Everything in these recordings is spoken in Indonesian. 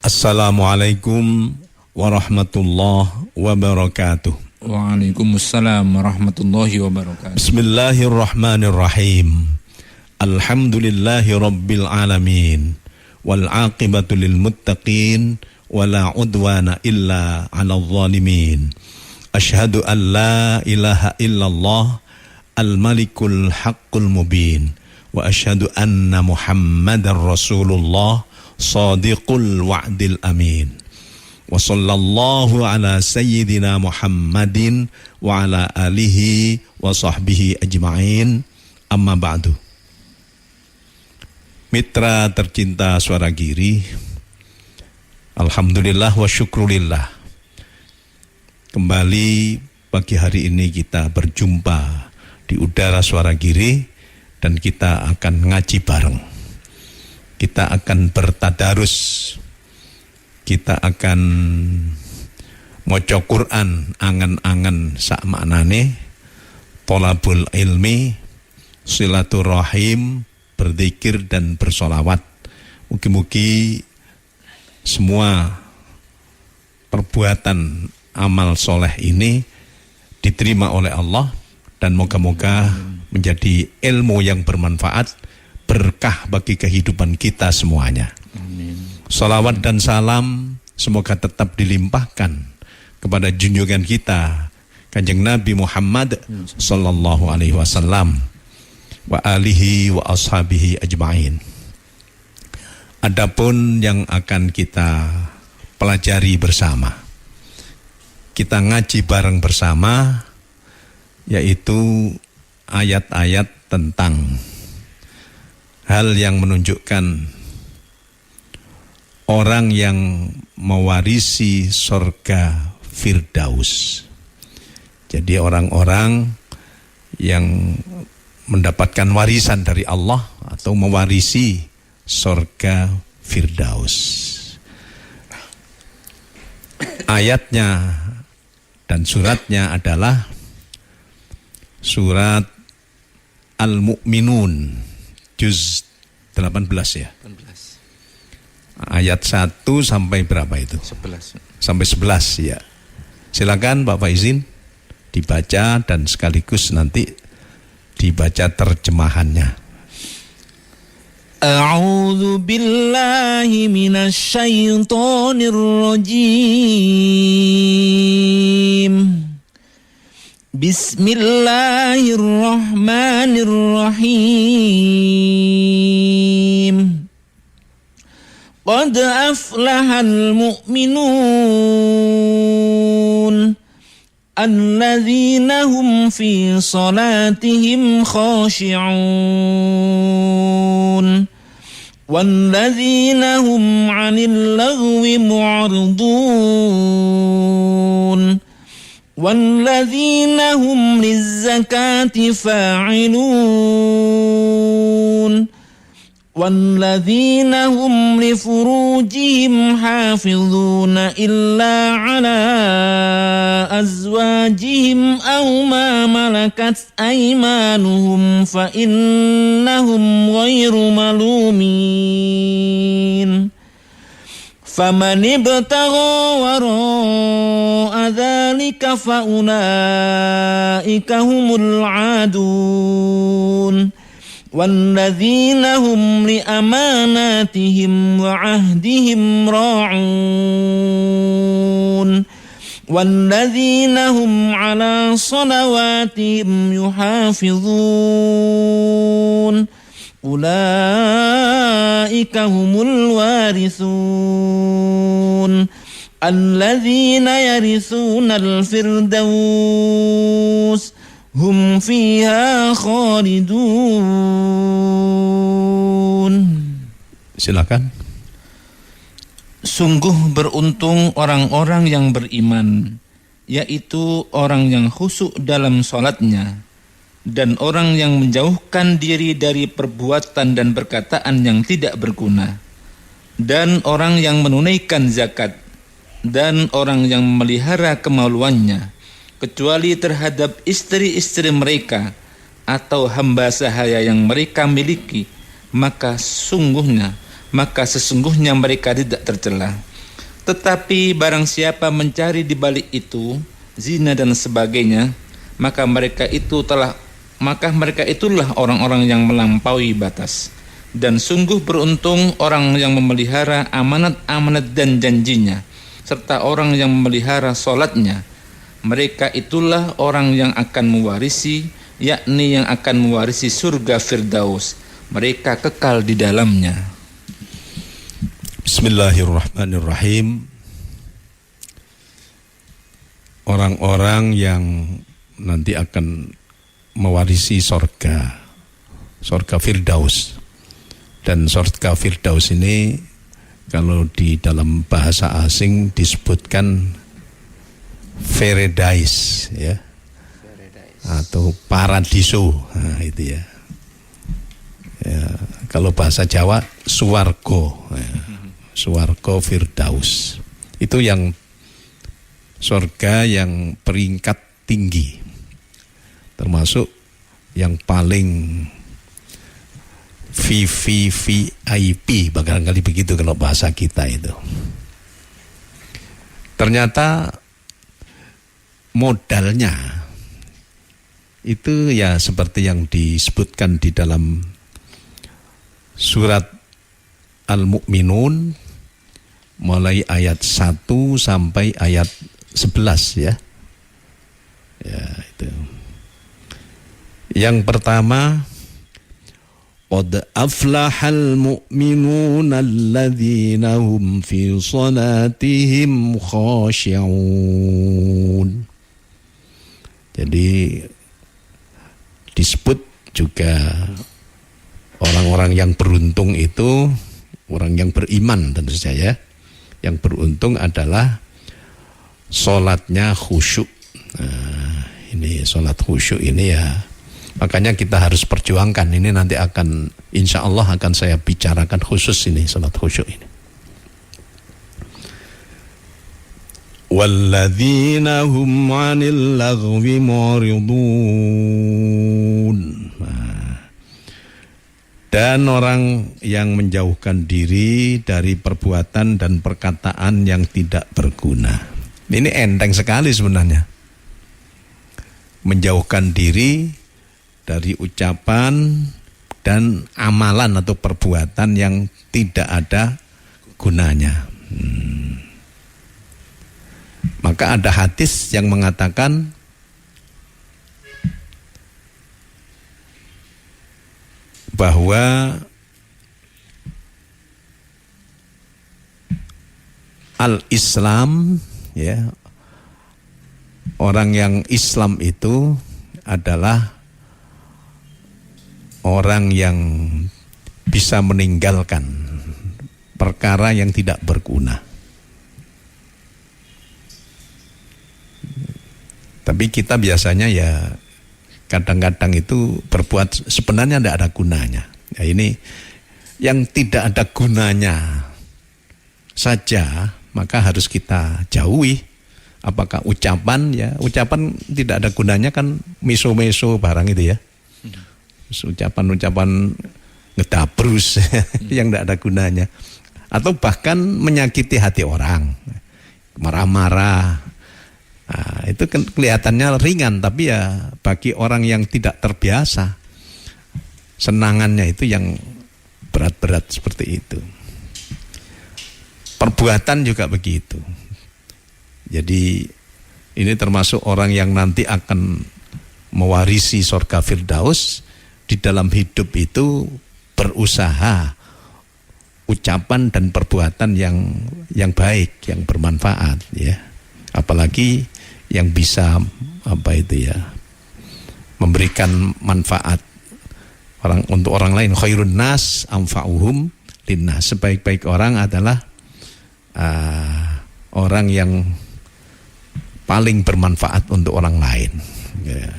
Assalamualaikum warahmatullahi wabarakatuh. Waalaikumsalam warahmatullahi wabarakatuh. Bismillahirrahmanirrahim. Alhamdulillahi rabbil alamin. Wal aqibatu lil muttaqin. Wala udwana illa 'alal zalimin. Asyhadu an la ilaha illallah al-malikul haqqul mubin. Wa asyhadu anna Muhammadar Rasulullah Sadiqul wa'dil amin. Wa sallallahu ala sayyidina Muhammadin wa ala alihi wa sahbihi ajma'in. Amma ba'du. Mitra tercinta Suara Giri, alhamdulillah wa syukrulillah. Kembali pagi hari ini kita berjumpa di udara Suara Giri dan kita akan ngaji bareng. Kita akan bertadarus, kita akan maca Quran angen-angen sak maknane, thalabul ilmi, silaturahim, berzikir dan bersolawat. Mugi-mugi semua perbuatan amal soleh ini diterima oleh Allah dan moga-moga menjadi ilmu yang bermanfaat, berkah bagi kehidupan kita semuanya. Amin. Salawat dan salam semoga tetap dilimpahkan kepada junjungan kita Kanjeng Nabi Muhammad sallallahu alaihi wasallam wa alihi wa ashabihi ajma'in. Adapun yang akan kita pelajari bersama, kita ngaji bareng bersama, yaitu ayat-ayat tentang hal yang menunjukkan orang yang mewarisi surga Firdaus. Jadi orang-orang yang mendapatkan warisan dari Allah atau mewarisi surga Firdaus. Ayatnya dan suratnya adalah surat Al-Mu'minun juz 18 ya. 18. Ayat 1 sampai berapa itu? 11. Sampai 11 ya. Silakan Bapak izin dibaca dan sekaligus nanti dibaca terjemahannya. A'udzu billahi minasy syaithanir rajim. Bismillahirrahmanirrahim. Qad aflahal mu'minun alladzina hum fi salatihim khashi'un walladzina hum 'anil lagwi mu'ridun walladzina hum lizzakati fa'ilun walladzina hum lifurujihim hafizuna illa ala azwajihim aw ma malakat aymanuhum fa innahum ghairu malumin. Faman ibtagha wara'a dzalika fa ulaika humul 'adun. Walladzina hum li amanatihim wa 'ahdihim ra'un. Walladzina hum 'ala salawatihim yuhafizun. Ulaika humul warithun alladzina yarithunal firdaus hum fiha khalidun. Silakan. Sungguh beruntung orang-orang yang beriman, yaitu orang yang khusyuk dalam salatnya dan orang yang menjauhkan diri dari perbuatan dan perkataan yang tidak berguna, dan orang yang menunaikan zakat, dan orang yang memelihara kemaluannya, kecuali terhadap istri-istri mereka atau hamba sahaya yang mereka miliki, maka sesungguhnya mereka tidak tercela. Tetapi barang siapa mencari di balik itu zina dan sebagainya, maka mereka itulah orang-orang yang melampaui batas. Dan sungguh beruntung orang yang memelihara amanat-amanat dan janjinya, serta orang yang memelihara solatnya. Mereka itulah orang yang akan mewarisi, yakni yang akan mewarisi surga Firdaus. Mereka kekal di dalamnya. Bismillahirrahmanirrahim. Orang-orang yang nanti akan mewarisi surga Firdaus. Dan surga Firdaus ini kalau di dalam bahasa asing disebutkan Paradise, ya, atau paradiso, nah, itu ya. Ya, kalau bahasa Jawa Suwargo, ya. Suwargo Firdaus. Itu yang surga yang peringkat tinggi, termasuk yang paling VIP, barangkali begitu kalau bahasa kita itu. Ternyata modalnya itu ya seperti yang disebutkan di dalam surat Al-Mu'minun mulai ayat 1 sampai ayat 11 ya. Ya, itu. Yang pertama, qad aflahal mu'minuna alladzina hum fi salatihim khashi'un. Jadi disebut juga orang-orang yang beruntung itu orang yang beriman tentu saja. Yang beruntung adalah sholatnya khusyuk. Nah, ini sholat khusyuk ini ya, makanya kita harus perjuangkan. Ini nanti akan, insya Allah akan saya bicarakan khusus ini sholat khusyuk ini. Walladzina hum 'anil laghwi mu'ridun. Dan orang yang menjauhkan diri dari perbuatan dan perkataan yang tidak berguna. Ini enteng sekali sebenarnya. Menjauhkan diri dari ucapan dan amalan atau perbuatan yang tidak ada gunanya. Maka ada hadis yang mengatakan bahwa al-Islam, ya, orang yang Islam itu adalah orang yang bisa meninggalkan perkara yang tidak berguna. Tapi kita biasanya ya kadang-kadang itu berbuat sebenarnya tidak ada gunanya. Ya, ini yang tidak ada gunanya saja maka harus kita jauhi. Apakah ucapan, ya ucapan tidak ada gunanya kan meso-meso barang itu ya. Ucapan-ucapan ngedabrus yang tidak ada gunanya. Atau bahkan menyakiti hati orang, marah-marah. Nah, itu kan kelihatannya ringan, tapi ya bagi orang yang tidak terbiasa, senangannya itu yang berat-berat seperti itu. Perbuatan juga begitu. Jadi ini termasuk orang yang nanti akan mewarisi surga Firdaus. Di dalam hidup itu berusaha ucapan dan perbuatan yang baik, yang bermanfaat, ya. Apalagi yang bisa memberikan manfaat untuk orang lain. Khairun nas anfa'uhum linnas. Sebaik-baik orang adalah orang yang paling bermanfaat untuk orang lain, ya.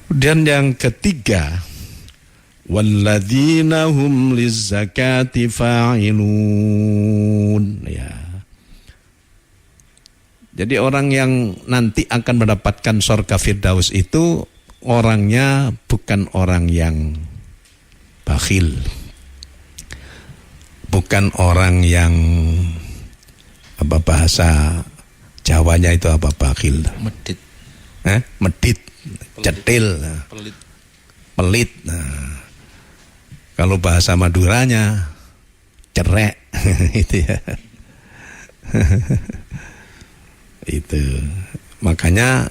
Dan yang ketiga, walladzina hum lizzakati fa'ilun, ya. Jadi orang yang nanti akan mendapatkan surga Firdaus itu orangnya bukan orang yang bakhil, bukan orang yang Apa bahasa Jawanya itu apa bakhil? Medit. Medit, cetil, pelit. Nah, kalau bahasa Maduranya cerek itu ya. Itu. Makanya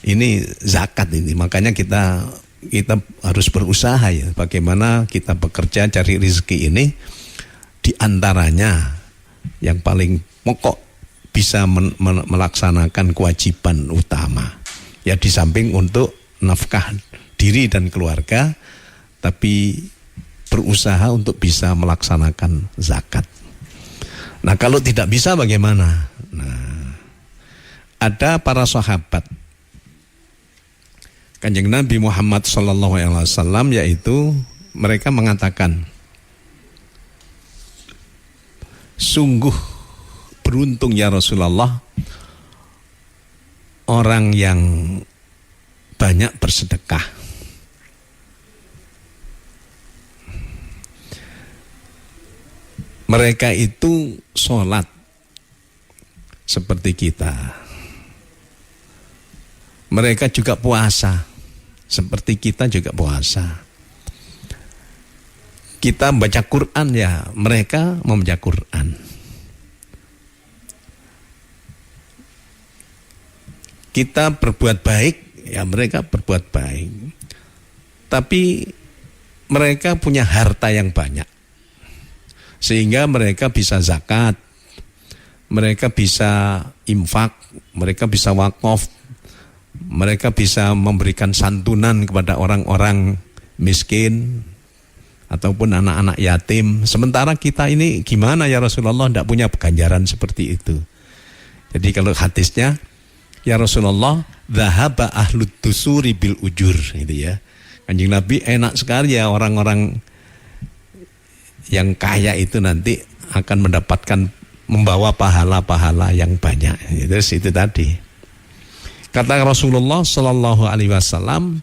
ini zakat ini. Makanya kita harus berusaha ya, bagaimana kita bekerja cari rezeki ini, di antaranya yang paling pokok bisa melaksanakan kewajiban utama. Ya di samping untuk nafkah diri dan keluarga, tapi berusaha untuk bisa melaksanakan zakat. Nah, kalau tidak bisa bagaimana? Nah, ada para sahabat Kanjeng Nabi Muhammad SAW, yaitu mereka mengatakan, sungguh beruntung ya Rasulullah orang yang banyak bersedekah. Mereka itu sholat seperti kita. Mereka juga puasa seperti kita juga puasa. Kita membaca Quran ya, mereka membaca Quran. Kita berbuat baik ya, mereka berbuat baik. Tapi mereka punya harta yang banyak, sehingga mereka bisa zakat, mereka bisa infak, mereka bisa wakaf, mereka bisa memberikan santunan kepada orang-orang miskin ataupun anak-anak yatim. Sementara kita ini gimana ya Rasulullah, tidak punya ganjaran seperti itu. Jadi kalau hadisnya, ya Rasulullah, dhahaba ahlut dusuri bil ujur, gitu ya. Kanjeng Nabi, enak sekali ya orang-orang yang kaya itu nanti akan mendapatkan, membawa pahala-pahala yang banyak. Terus itu tadi. Kata Rasulullah Sallallahu Alaihi Wasallam,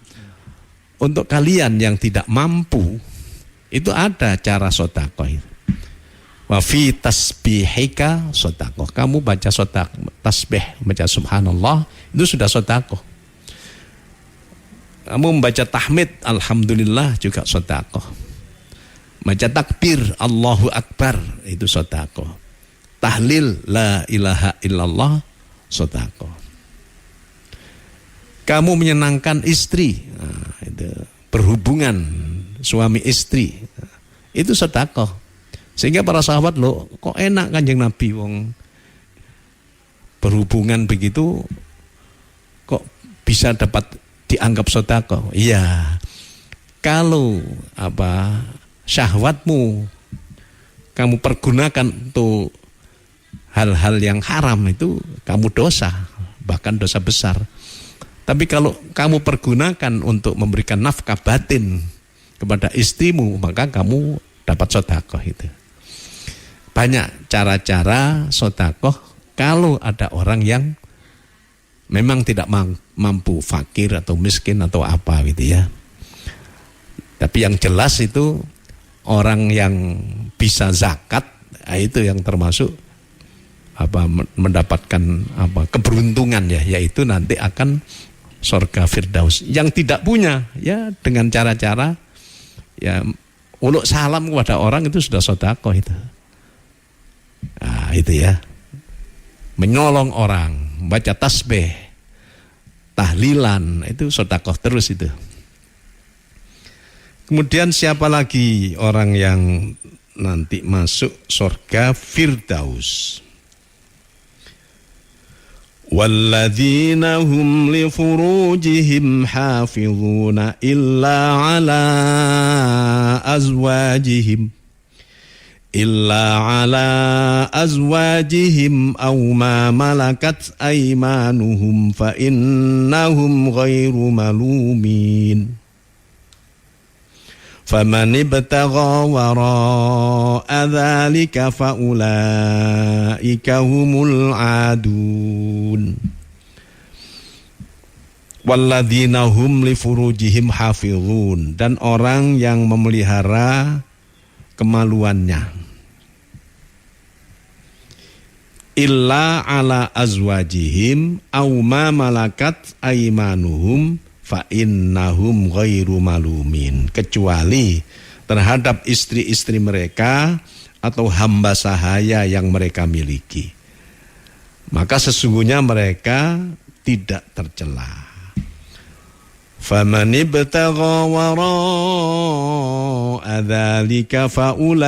untuk kalian yang tidak mampu, itu ada cara sedekah. Wa fi tasbihika sedekah. Kamu baca sedekah, tasbih, baca subhanallah, itu sudah sedekah. Kamu membaca tahmid, alhamdulillah, juga sedekah. Baca takbir, Allahu Akbar, itu sedekah. Tahlil, la ilaha illallah, sedekah. Kamu menyenangkan istri, nah, itu berhubungan suami istri, itu sedekah. Sehingga para sahabat, loh kok enak Kanjeng Nabi wong berhubungan begitu kok bisa dapat dianggap sedekah. Iya. Kalau syahwatmu kamu pergunakan untuk hal-hal yang haram, itu kamu dosa, bahkan dosa besar. Tapi kalau kamu pergunakan untuk memberikan nafkah batin kepada istrimu, maka kamu dapat sedekah itu. Banyak cara-cara sedekah kalau ada orang yang memang tidak mampu, fakir atau miskin atau apa gitu ya. Tapi yang jelas itu orang yang bisa zakat, itu yang termasuk mendapatkan keberuntungan ya, yaitu nanti akan surga Firdaus. Yang tidak punya ya, dengan cara-cara ya uluk salam kepada orang itu sudah sedekah itu. Nah, itu ya. Menyolong orang, baca tasbih, tahlilan, itu sedekah terus itu. Kemudian siapa lagi orang yang nanti masuk surga Firdaus? وَالَّذِينَ هُمْ لِفُرُوجِهِمْ حَافِظُونَ إِلَّا عَلَى أَزْوَاجِهِمْ أَوْ مَا مَلَكَتْ أَيْمَانُهُمْ فَإِنَّهُمْ غَيْرُ مَلُومِينَ فَمَنِ ابْتَغَى وَرَاءَ ذَلِكَ فَأُولَئِكَ هُمُ الْعَادُونَ وَالَّذِينَ هُمْ لِفُرُوجِهِمْ حَافِظُونَ, dan orang yang memelihara kemaluannya. illa ala azwajihim aw ma malakat aymanuhum fa innahum ghairu malumin, kecuali terhadap istri-istri mereka atau hamba sahaya yang mereka miliki, maka sesungguhnya mereka tidak tercela. Faman ibtagha wara'a dzalika faulaika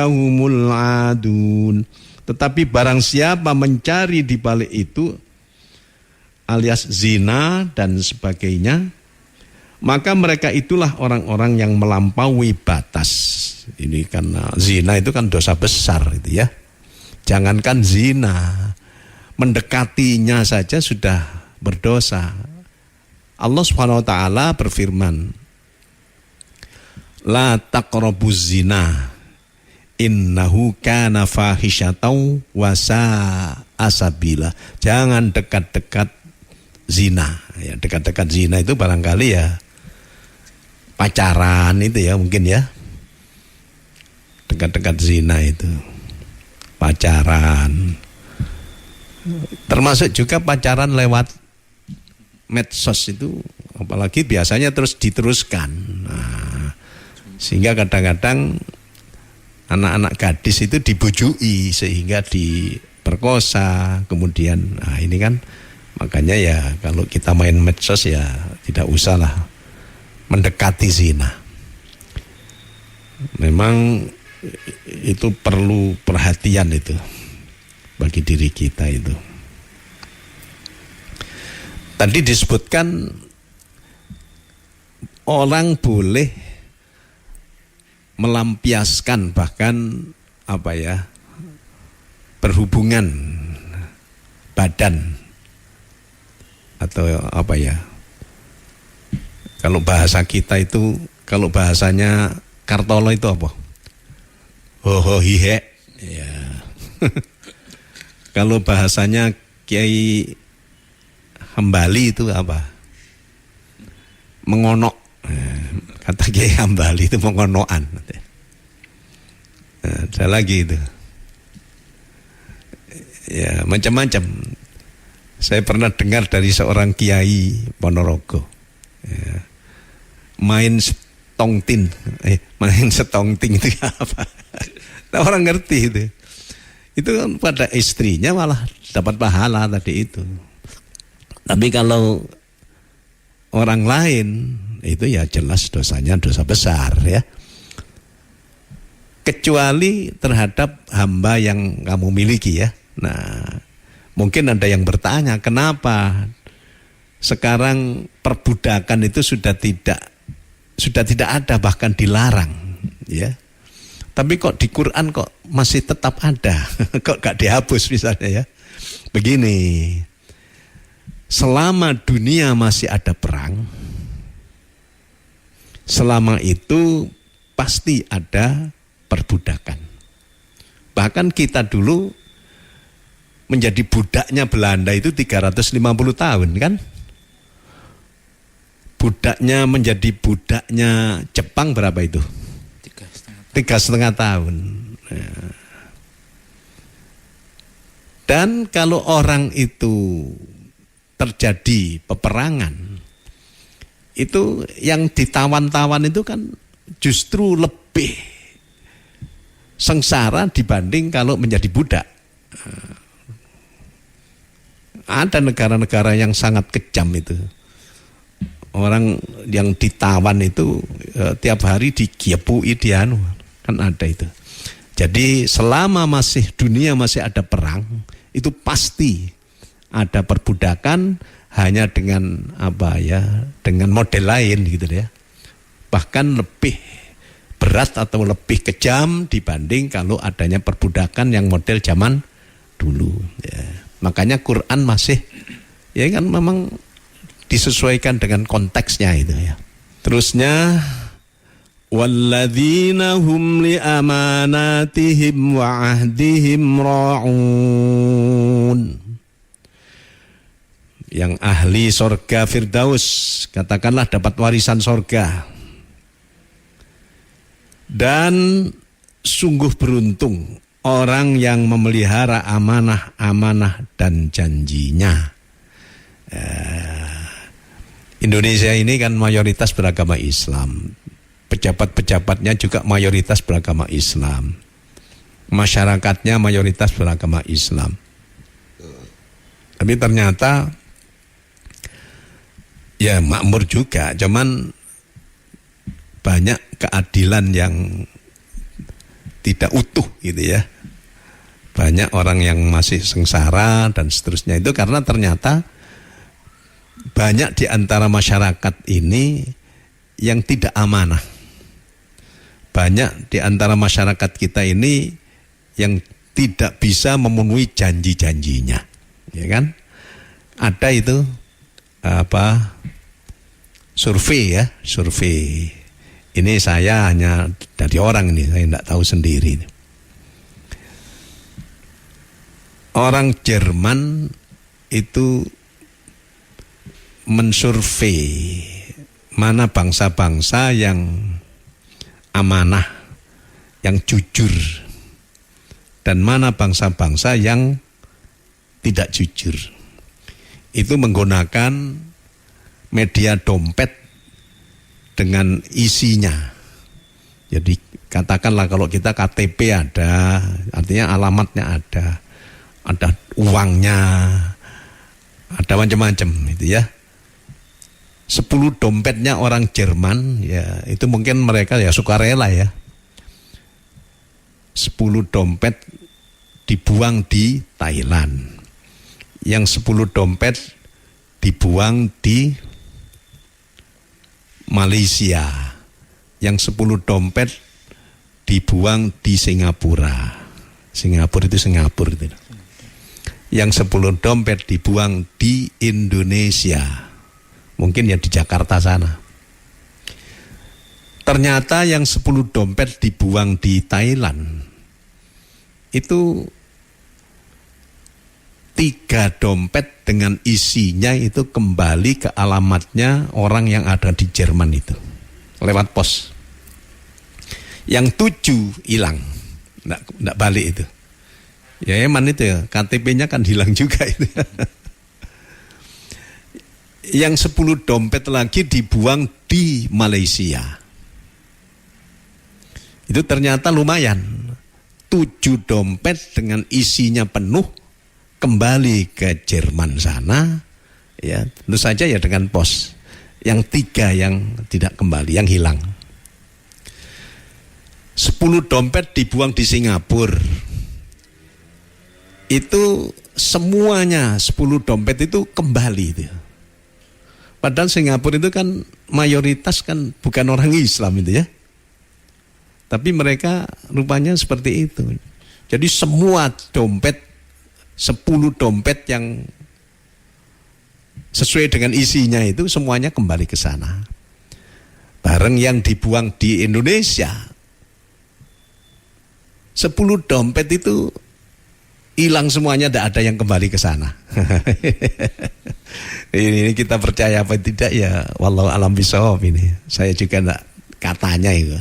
humul adun. Tetapi barang siapa mencari di balik itu alias zina dan sebagainya, maka mereka itulah orang-orang yang melampaui batas. Ini karena zina itu kan dosa besar itu ya. Jangankan zina, mendekatinya saja sudah berdosa. Allah Subhanahu wa taala berfirman, la taqrabuz zina innahu kana fahisyatan wa sa'a sabila. Jangan dekat-dekat zina. Ya, dekat-dekat zina itu barangkali ya pacaran itu ya, mungkin ya. Dekat-dekat zina itu pacaran. Termasuk juga pacaran lewat medsos itu, apalagi biasanya terus diteruskan. Nah, sehingga kadang-kadang anak-anak gadis itu dibujui sehingga diperkosa. Kemudian, nah ini kan makanya ya kalau kita main medsos ya tidak usahlah mendekati zina. Memang itu perlu perhatian itu bagi diri kita itu. Tadi disebutkan orang boleh melampiaskan bahkan berhubungan badan atau kalau bahasa kita itu, kalau bahasanya Kartolo itu apa? Ho hihe ya. Kalau bahasanya Kiai Hambali itu apa? Mengonok. Kata Kiai Hambali itu mengonokan. Ada lagi itu. Ya, macam-macam. Saya pernah dengar dari seorang Kiai Ponorogo. Ya. Main setongtin. Main setongting itu apa? Nah, orang ngerti itu. Itu kan pada istrinya malah dapat pahala tadi itu. Tapi kalau orang lain itu ya jelas dosanya dosa besar ya. Kecuali terhadap hamba yang kamu miliki ya. Nah, mungkin ada yang bertanya, kenapa sekarang perbudakan itu sudah tidak ada, bahkan dilarang ya. Tapi kok di Quran kok masih tetap ada. Kok gak dihapus misalnya ya. Begini, selama dunia masih ada perang, selama itu pasti ada perbudakan. Bahkan kita dulu menjadi budaknya Belanda itu 350 tahun kan. Budaknya menjadi budaknya Jepang berapa itu? 3,5 tahun. Dan kalau orang itu terjadi peperangan, itu yang ditawan-tawan itu kan justru lebih sengsara dibanding kalau menjadi budak. Ada negara-negara yang sangat kejam itu. Orang yang ditawan itu tiap hari digiepui kan ada itu. Jadi selama dunia masih ada perang, itu pasti ada perbudakan, hanya dengan dengan model lain gitu ya. Bahkan lebih berat atau lebih kejam dibanding kalau adanya perbudakan yang model zaman dulu ya. Makanya Quran masih ya kan memang disesuaikan dengan konteksnya itu ya. Terusnya walladzina hum li amanatihim wa ahdihim ra'un. Yang ahli sorga Firdaus, katakanlah dapat warisan sorga. Dan sungguh beruntung orang yang memelihara amanah dan janjinya. Indonesia ini kan mayoritas beragama Islam. Pejabat-pejabatnya juga mayoritas beragama Islam. Masyarakatnya mayoritas beragama Islam. Tapi ternyata ya makmur juga, cuman banyak keadilan yang tidak utuh gitu ya. Banyak orang yang masih sengsara dan seterusnya, itu karena ternyata banyak di antara masyarakat ini yang tidak amanah. Banyak di antara masyarakat kita ini yang tidak bisa memenuhi janji-janjinya, ya kan? Ada itu survei ya, survei. Ini saya hanya dari orang ini, saya tidak tahu sendiri. Orang Jerman itu mensurvei mana bangsa-bangsa yang amanah, yang jujur, dan mana bangsa-bangsa yang tidak jujur. Itu menggunakan media dompet dengan isinya. Jadi katakanlah kalau kita KTP ada, artinya alamatnya ada uangnya, ada macam-macam itu ya. 10 dompetnya orang Jerman, ya itu mungkin mereka ya sukarela ya. 10 dompet dibuang di Thailand. Yang 10 dompet dibuang di Malaysia. Yang 10 dompet dibuang di Singapura. Singapura itu. Yang 10 dompet dibuang di Indonesia. Mungkin ya di Jakarta sana. Ternyata yang 10 dompet dibuang di Thailand. Itu 3 dompet dengan isinya itu kembali ke alamatnya orang yang ada di Jerman itu. Lewat pos. Yang 7 hilang. Nggak balik itu. Ya emang itu ya, KTP-nya kan hilang juga itu. Yang 10 dompet lagi dibuang di Malaysia. Itu ternyata lumayan. 7 dompet dengan isinya penuh kembali ke Jerman sana. Ya, tentu saja ya dengan pos. Yang 3 yang tidak kembali, yang hilang. 10 dompet dibuang di Singapura. Itu semuanya 10 dompet itu kembali itu. Padahal Singapura itu kan mayoritas kan bukan orang Islam itu ya. Tapi mereka rupanya seperti itu. Jadi semua dompet, 10 dompet yang sesuai dengan isinya itu semuanya kembali ke sana. Barang yang dibuang di Indonesia, 10 dompet itu hilang semuanya, tidak ada yang kembali ke sana. Ini kita percaya apa tidak ya, wallahu alam bisawab ini. Saya juga enggak, katanya itu.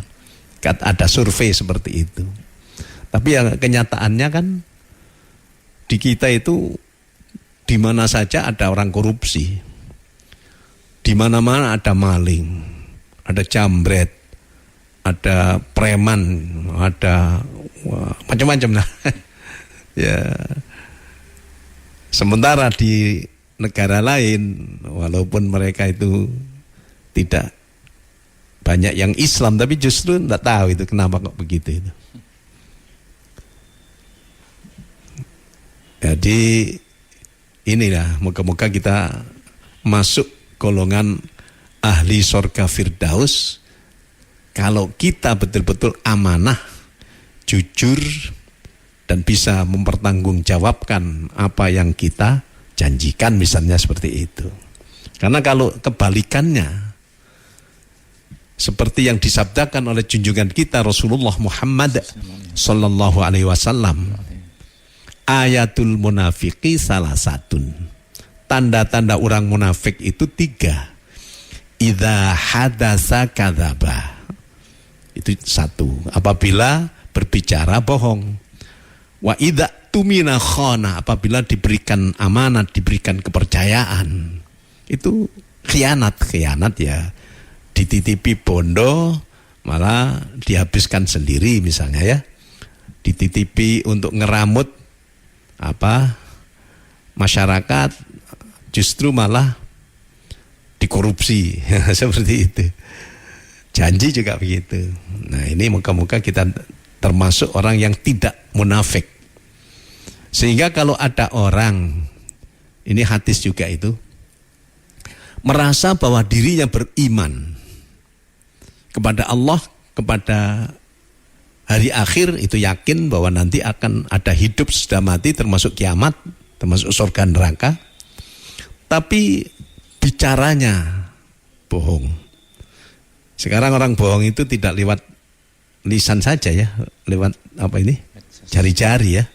Ada survei seperti itu. Tapi yang kenyataannya kan di kita itu di mana saja ada orang korupsi. Di mana-mana ada maling, ada jambret, ada preman, ada macam-macam lah. Ya. Sementara di negara lain, walaupun mereka itu tidak banyak yang Islam, tapi justru tidak tahu itu kenapa kok begitu itu. Jadi inilah, moga-moga kita masuk golongan ahli surga Firdaus kalau kita betul-betul amanah, jujur, dan bisa mempertanggungjawabkan apa yang kita janjikan, misalnya seperti itu. Karena kalau kebalikannya, seperti yang disabdakan oleh junjungan kita Rasulullah Muhammad sallallahu alaihi wasallam, ayatul munafiqi salasatun. Tanda-tanda orang munafik itu 3. Idza hadasa kadzaba. Itu 1. Apabila berbicara bohong. Wa idza tumina khana, apabila diberikan amanat, diberikan kepercayaan, itu khianat ya. Dititipi bondo malah dihabiskan sendiri misalnya ya. Dititipi untuk ngeramut masyarakat, justru malah dikorupsi. Seperti itu. Janji juga begitu. Nah, ini moga-moga kita termasuk orang yang tidak munafik. Sehingga kalau ada orang, ini hadis juga itu, merasa bahwa dirinya beriman kepada Allah, kepada hari akhir, itu yakin bahwa nanti akan ada hidup sesudah mati, termasuk kiamat, termasuk surga neraka, tapi bicaranya bohong. Sekarang orang bohong itu tidak lewat lisan saja ya, lewat jari-jari ya.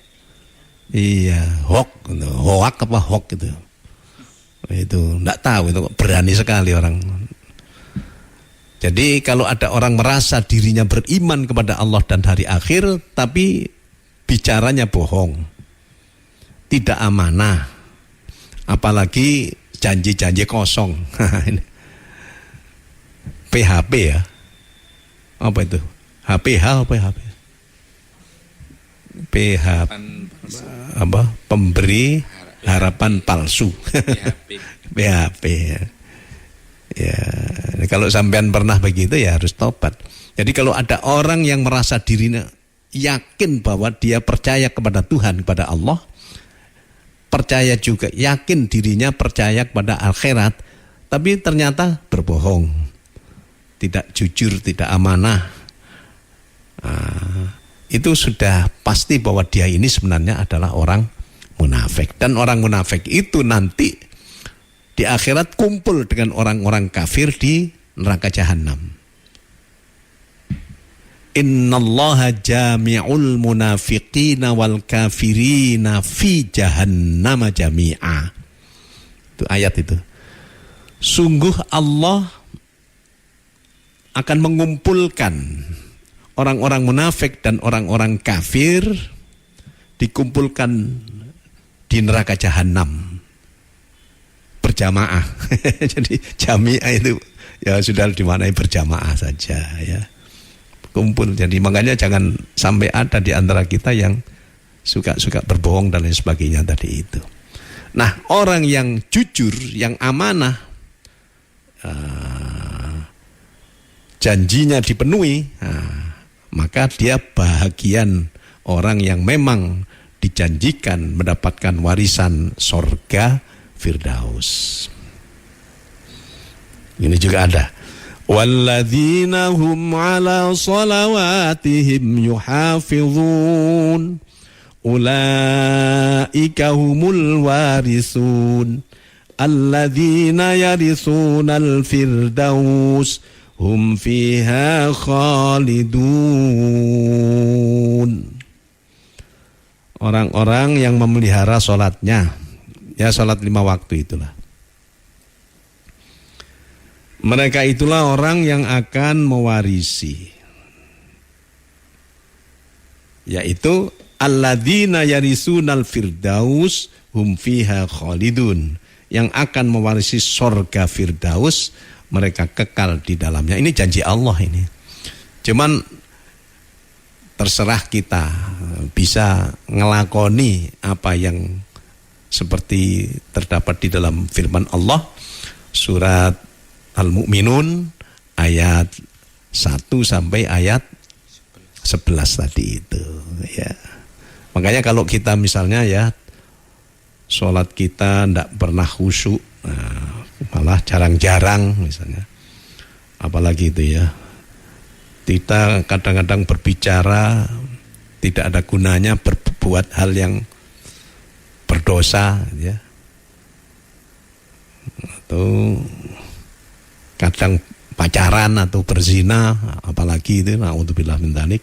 Iya, hoak gitu. Itu enggak tahu, itu berani sekali orang. Jadi kalau ada orang merasa dirinya beriman kepada Allah dan hari akhir, tapi bicaranya bohong, tidak amanah, apalagi janji-janji kosong. PHP ya, apa itu? HPH apa HP? PHP pemberi harapan palsu. PHP ya. Ya, kalau sampean pernah begitu ya harus tobat. Jadi kalau ada orang yang merasa dirinya yakin bahwa dia percaya kepada Tuhan, kepada Allah, percaya juga, yakin dirinya percaya kepada akhirat, tapi ternyata berbohong, tidak jujur, tidak amanah, itu sudah pasti bahwa dia ini sebenarnya adalah orang munafik. Dan orang munafik itu nanti di akhirat kumpul dengan orang-orang kafir di neraka jahanam. Innallaha jami'ul munafiqina wal kafirina fi jahannama jami'a. Itu ayat itu. Sungguh Allah akan mengumpulkan orang-orang munafik dan orang-orang kafir, dikumpulkan di neraka jahanam berjamaah. Jadi jami'ah itu ya sudah dimaknai berjamaah saja ya. Kumpul. Jadi makanya jangan sampai ada di antara kita yang suka berbohong dan lain sebagainya tadi itu. Nah, orang yang jujur, yang amanah, janjinya dipenuhi, maka dia bahagian orang yang memang dijanjikan mendapatkan warisan sorga Firdaus. Ini juga ada. Walladzina hum ala salawatihim yuhafizun ulaika humul warisun alladzina yarisunal firdaus hum fiha khalidun. Orang-orang yang memelihara sholatnya, ya sholat 5 waktu itulah. Mereka itulah orang yang akan mewarisi, yaitu alladzina yarisunal firdaus hum fiha khalidun, yang akan mewarisi surga Firdaus, mereka kekal di dalamnya. Ini janji Allah ini. Cuman terserah kita bisa ngelakoni apa yang seperti terdapat di dalam firman Allah surat Al-Mu'minun ayat 1 sampai ayat 11 tadi itu ya. Makanya kalau kita misalnya ya sholat kita tidak pernah khusyuk, malah jarang-jarang misalnya, apalagi itu ya, kita kadang-kadang berbicara tidak ada gunanya, berbuat hal yang berdosa ya, atau kadang pacaran atau berzina, apalagi itu na'udzubillah min dzalik,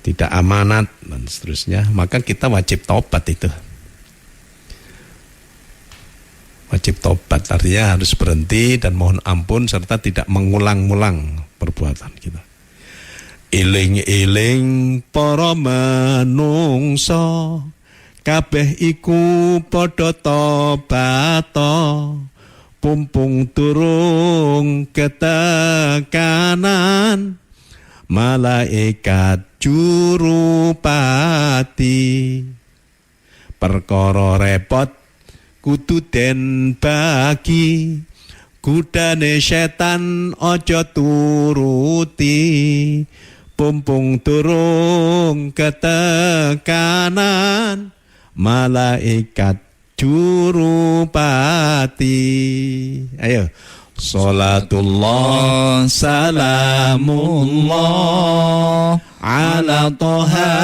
tidak amanat dan seterusnya, maka kita wajib taubat itu. Wajib taubat artinya harus berhenti dan mohon ampun serta tidak mengulang-ulang perbuatan kita. Eling-eling para manungsa kabeh iku padha tobato pumpung turung ketekanan malaikat jurupati perkara repot kudu den bagi kudane setan aja turuti pumpung turung ketekanan malaikat jurupati. Ayo. Salatullah salamullah ala toha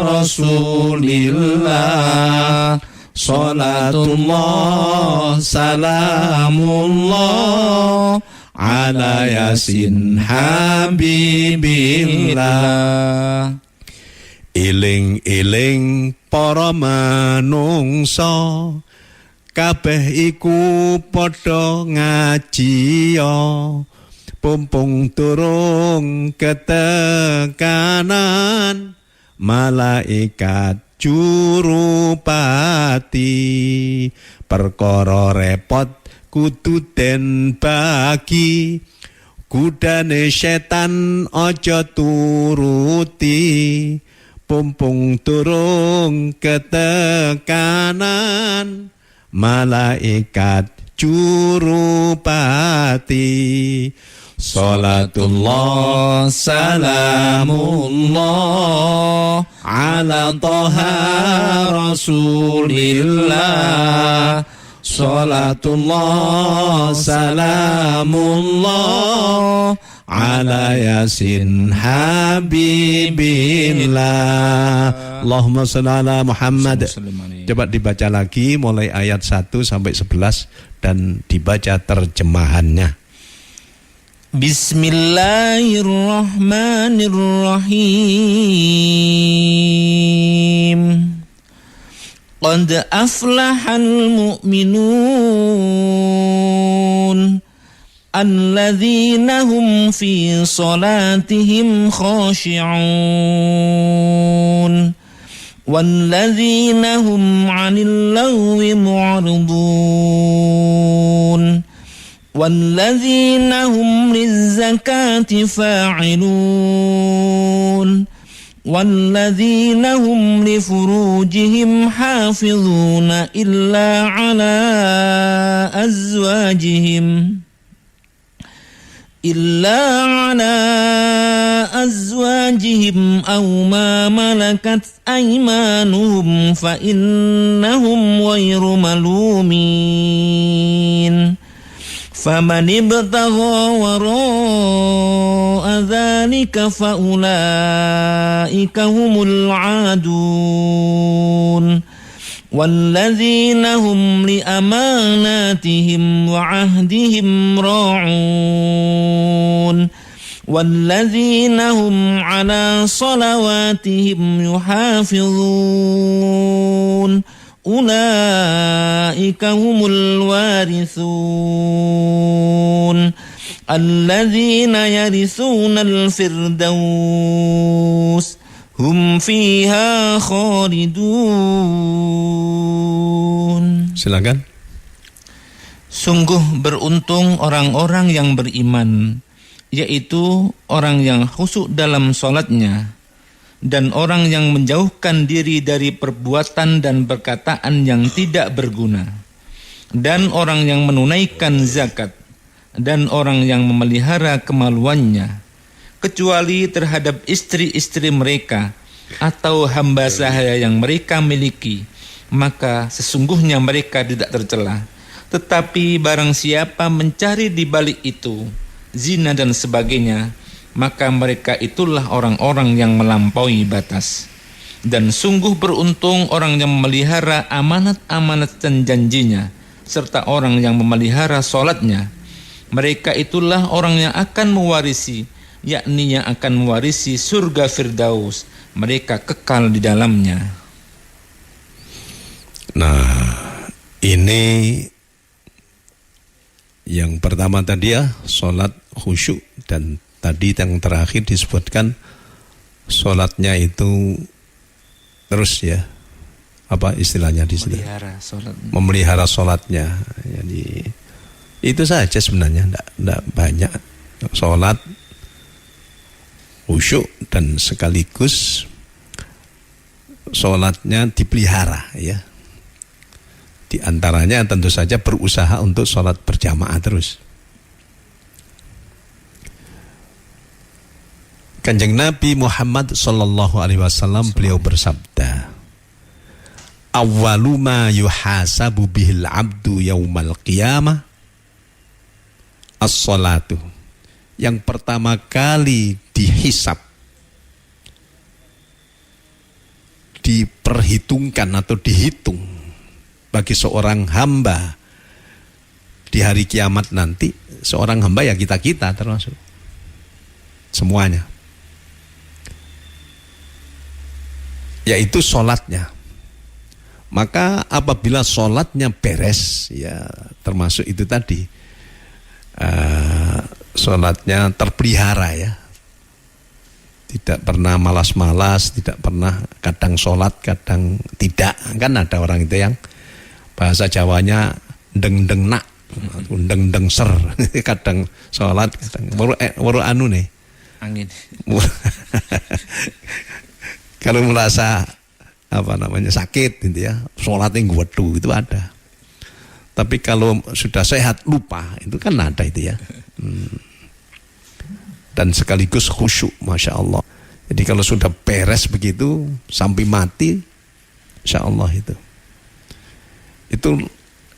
rasulillah. Salatullah salamullah ala yasin habibillah. Iling-iling para manungsa kabeh iku padha ngaji pumpung turung ketekanan malaikat jurupati perkara repot kudu den bagi kudane setan aja turuti pumpung turung ketekanan malaikat jurupati. Salatullah salamullah ala toha rasulillah. Salatullah salamullah ala yasin habibillah. Allahumma shalli ala Muhammad. Coba dibaca lagi mulai ayat 1 sampai 11 dan dibaca terjemahannya. Bismillahirrahmanirrahim. Qad aflahal mu'minun alladzina hum fi salatihim khashi'un walladzina hum 'anil lagwi mu'ridun walladzina hum lizzakati fa'ilun وَالَّذِينَ هُمْ لِفُرُوجِهِمْ حَافِظُونَ إِلَّا عَلَى أَزْوَاجِهِمْ أَوْ مَا مَلَكَتْ أَيْمَانُهُمْ فَإِنَّهُمْ غَيْرُ مَلُومِينَ فَمَنِ ابْتَغَى وَرَاءَ ذَلِكَ فَأُولَئِكَ هُمُ الْعَادُونَ وَالَّذِينَ هُمْ لِأَمَانَاتِهِمْ وَعَهْدِهِمْ رَاعُونَ وَالَّذِينَ هُمْ عَلَى صَلَوَاتِهِمْ يُحَافِظُونَ أولئك هم الوارثون الذين يرثون الفردوس هم فيها خالدون. Silakan. Sungguh beruntung orang-orang yang beriman, yaitu orang yang khusyuk dalam sholatnya dan orang yang menjauhkan diri dari perbuatan dan perkataan yang tidak berguna, dan orang yang menunaikan zakat, dan orang yang memelihara kemaluannya, kecuali terhadap istri-istri mereka atau hamba sahaya yang mereka miliki, maka sesungguhnya mereka tidak tercela. Tetapi barang siapa mencari di balik itu zina dan sebagainya, maka mereka itulah orang-orang yang melampaui batas. Dan sungguh beruntung orang yang memelihara amanat-amanat dan janjinya, serta orang yang memelihara sholatnya. Mereka itulah orang yang akan mewarisi, yakni yang akan mewarisi surga Firdaus. Mereka kekal di dalamnya. Nah, ini yang pertama tadi ya, sholat khusyuk dan Tadi yang terakhir disebutkan sholatnya itu terus ya, apa istilahnya di sini? Memelihara sholatnya. Jadi itu saja sebenarnya, tidak banyak. Sholat khusyuk dan sekaligus sholatnya dipelihara ya. Di antaranya tentu saja berusaha untuk sholat berjamaah terus. Kanjeng Nabi Muhammad sallallahu alaihi wasallam beliau bersabda, "Awwalu ma yuhasabu bihil 'abdu yaumal qiyamah as-shalatu." Yang pertama kali dihisab, diperhitungkan atau dihitung bagi seorang hamba di hari kiamat nanti, seorang hamba ya kita-kita termasuk semuanya, yaitu sholatnya. Maka apabila sholatnya beres, ya termasuk itu tadi, sholatnya terpelihara ya, tidak pernah malas-malas, tidak pernah kadang sholat kadang tidak. Kan ada orang itu yang bahasa Jawanya deng-deng nak, deng-deng ser, kadang sholat kadang baru anu nih angin. Kalau merasa sakit gitu ya, sholatnya guedu itu ada. Tapi kalau sudah sehat lupa, itu kan ada itu ya. Dan sekaligus khusyuk, Masya Allah. Jadi kalau sudah beres begitu sampai mati, Insya Allah itu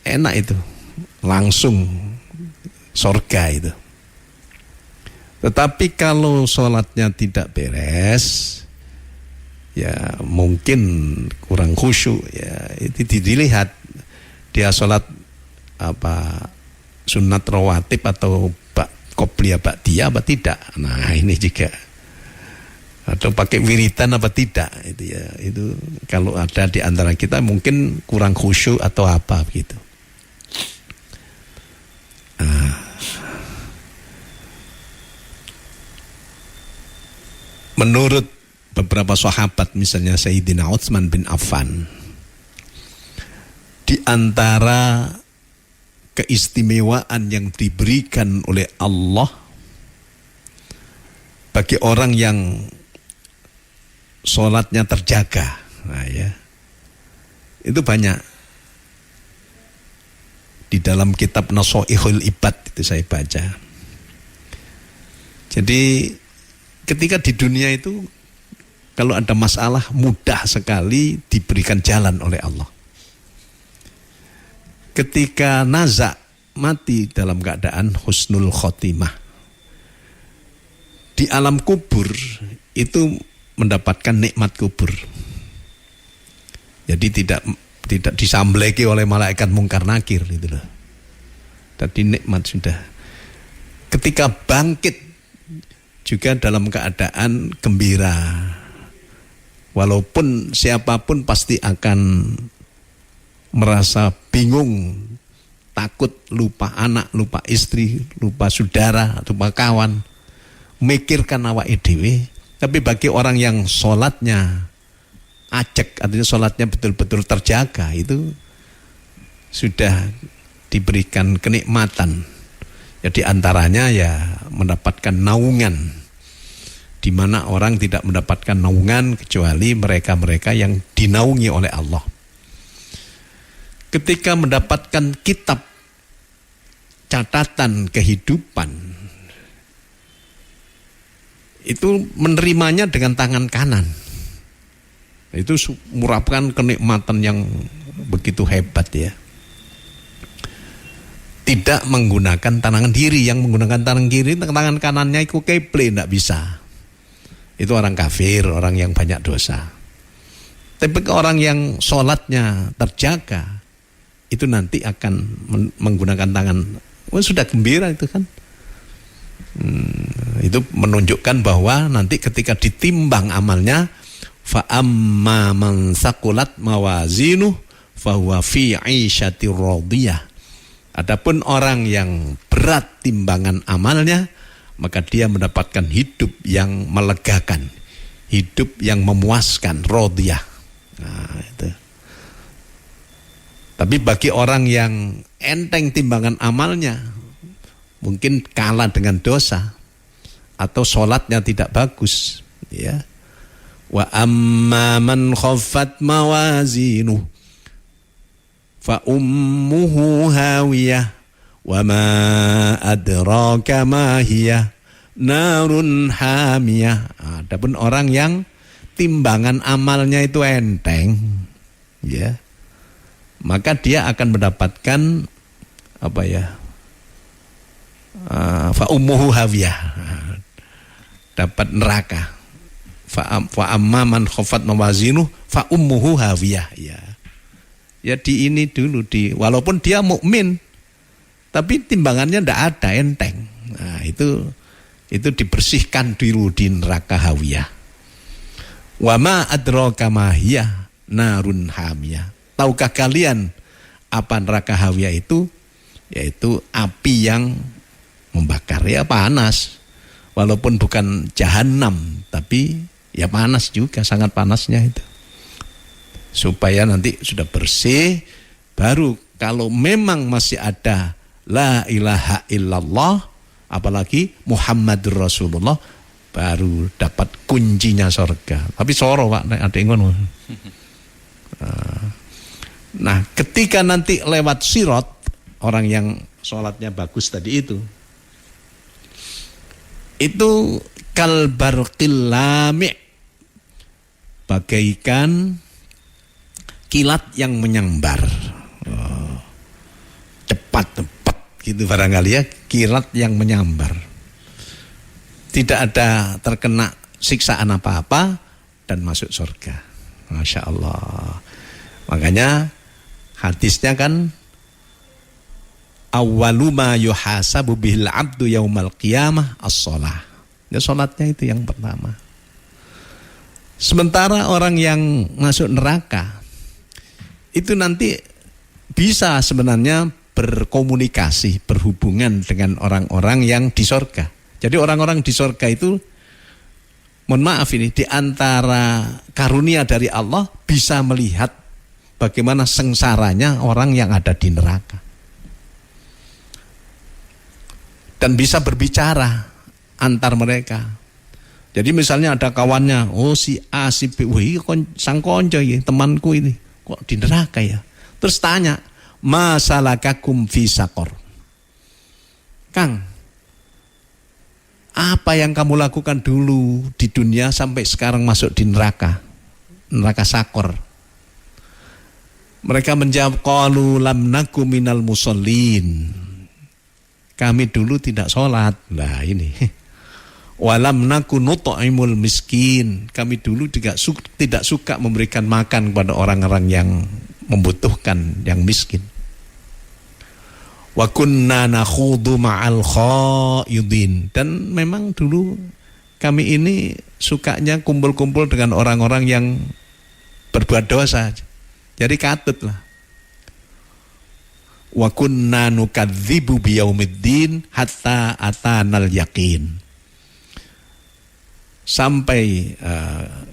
enak, itu langsung surga itu. Tetapi kalau sholatnya tidak beres, ya mungkin kurang khusyuk, ya itu dilihat dia sholat sunat rawatib atau qobliyah ba'diyah apa tidak. Nah ini juga, atau pakai wiridan apa tidak, itu ya, itu kalau ada di antara kita mungkin kurang khusyuk atau apa begitu. Menurut beberapa sahabat, misalnya Sayyidina Utsman bin Affan, di antara keistimewaan yang diberikan oleh Allah bagi orang yang sholatnya terjaga, nah ya, itu banyak di dalam kitab Nasaihul Ibad itu saya baca. Jadi ketika di dunia itu kalau ada masalah mudah sekali diberikan jalan oleh Allah. Ketika nazak mati dalam keadaan husnul khotimah, di alam kubur itu mendapatkan nikmat kubur. Jadi tidak disambleki oleh malaikat mungkar nakir gitu loh. Tadi nikmat sudah. Ketika bangkit juga dalam keadaan gembira. Walaupun siapapun pasti akan merasa bingung, takut, lupa anak, lupa istri, lupa saudara, lupa kawan, mikirkan awake dhewe. Tapi bagi orang yang sholatnya ajek, artinya sholatnya betul-betul terjaga, itu sudah diberikan kenikmatan. Ya, di antaranya ya mendapatkan naungan, di mana orang tidak mendapatkan naungan kecuali mereka-mereka yang dinaungi oleh Allah. Ketika mendapatkan kitab catatan kehidupan, itu menerimanya dengan tangan kanan. Itu merupakan kenikmatan yang begitu hebat ya. Tidak menggunakan tangan kiri, yang menggunakan tangan kiri, tangan kanannya itu keble, tidak bisa. Itu orang kafir, orang yang banyak dosa. Tapi orang yang sholatnya terjaga, itu nanti akan menggunakan tangan. Sudah gembira itu kan. Itu menunjukkan bahwa nanti ketika ditimbang amalnya, fa amma man saqulat mawazinuh fa huwa fi 'isyatir radiyah. Adapun orang yang berat timbangan amalnya, maka dia mendapatkan hidup yang melegakan, hidup yang memuaskan, radiyah. Nah, itu. Tapi bagi orang yang enteng timbangan amalnya, mungkin kalah dengan dosa atau sholatnya tidak bagus, ya. Wa amma man khaffat mawazinu fa ummuhu hawiyah wa ma adraka ma hiya narun hamiyah. Adapun orang yang timbangan amalnya itu enteng, ya, maka dia akan mendapatkan apa ya? Fa ummuhu hawiyah, dapat neraka. Fa amma man khaffat mawazinu fa ummuhu hawiyah, ya. Ya di ini dulu walaupun dia mukmin tapi timbangannya ndak ada, enteng. Nah, itu dibersihkan dulu di neraka hawiyah. Wa ma adraka ma hiya narun hamiyah. Tahukah kalian apa neraka hawiyah itu? Yaitu api yang membakar, ya, panas. Walaupun bukan jahanam, tapi ya panas juga, sangat panasnya itu. Supaya nanti sudah bersih, baru kalau memang masih ada la ilaha illallah, apalagi Muhammadur Rasulullah, baru dapat kuncinya surga. Tapi soro Pak, ada yang ngono. Nah, ketika nanti lewat sirat, orang yang sholatnya bagus tadi itu kalbarqil lami', bagaikan kilat yang menyambar. Cepat gitu barangkali, ya, kilat yang menyambar. Tidak ada terkena siksaan apa-apa dan masuk surga. Masya Allah. Makanya hadisnya kan awwalu ma yuhasabu bihil abdu yaumal qiyamah as-shalah. Ya, salatnya itu yang pertama. Sementara orang yang masuk neraka itu nanti bisa sebenarnya berkomunikasi, berhubungan dengan orang-orang yang di surga. Jadi orang-orang di surga itu, mohon maaf ini, di antara karunia dari Allah bisa melihat bagaimana sengsaranya orang yang ada di neraka. Dan bisa berbicara antar mereka. Jadi misalnya ada kawannya, oh si A, si B, wih sang konco ya, temanku ini, kok di neraka ya. Terus tanya, masalakakum fi saqor. Kang, apa yang kamu lakukan dulu di dunia sampai sekarang masuk di neraka sakor? Mereka menjawab, qalu lam naku minal musallin. Kami dulu tidak sholat. Nah ini. Walam naku nut'imul miskin. Kami dulu juga tidak suka memberikan makan kepada orang-orang yang membutuhkan, yang miskin. Wa kunna nakhudu ma'al khaidin. Dan memang dulu kami ini sukanya kumpul-kumpul dengan orang-orang yang berbuat dosa. Jadi katut lah. Wa kunna nukadzibu biyaumiddin hatta atanal yaqin. Sampai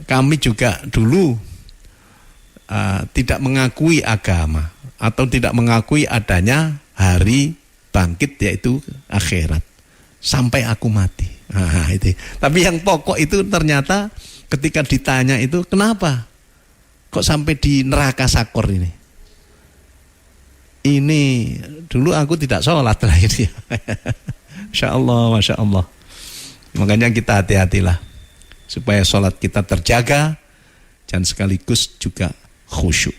kami juga dulu tidak mengakui agama atau tidak mengakui adanya hari bangkit, yaitu akhirat, sampai aku mati. Nah, itu. Tapi yang pokok itu ternyata ketika ditanya itu, kenapa kok sampai di neraka sakor ini? Ini dulu aku tidak sholat lah ini. Masya Allah, Masya Allah. Makanya kita hati-hatilah supaya sholat kita terjaga dan sekaligus juga khusyuk.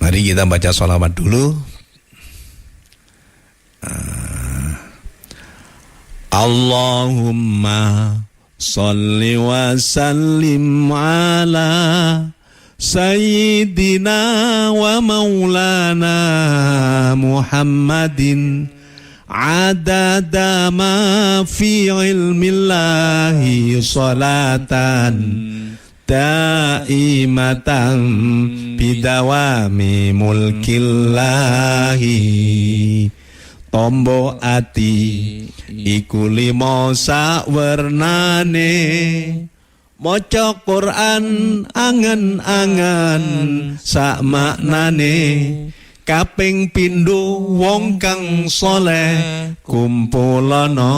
Mari kita baca sholawat dulu. Allahumma sholli wa sallim ala Sayyidina wa maulana Muhammadin adada ma fi ilmillahi salatan daimatan bidawami mulkillahi. Tombo ati iku limo sawernane, maca Quran angen-angen sak maknane. Kaping pindho wong kang saleh kumpulana,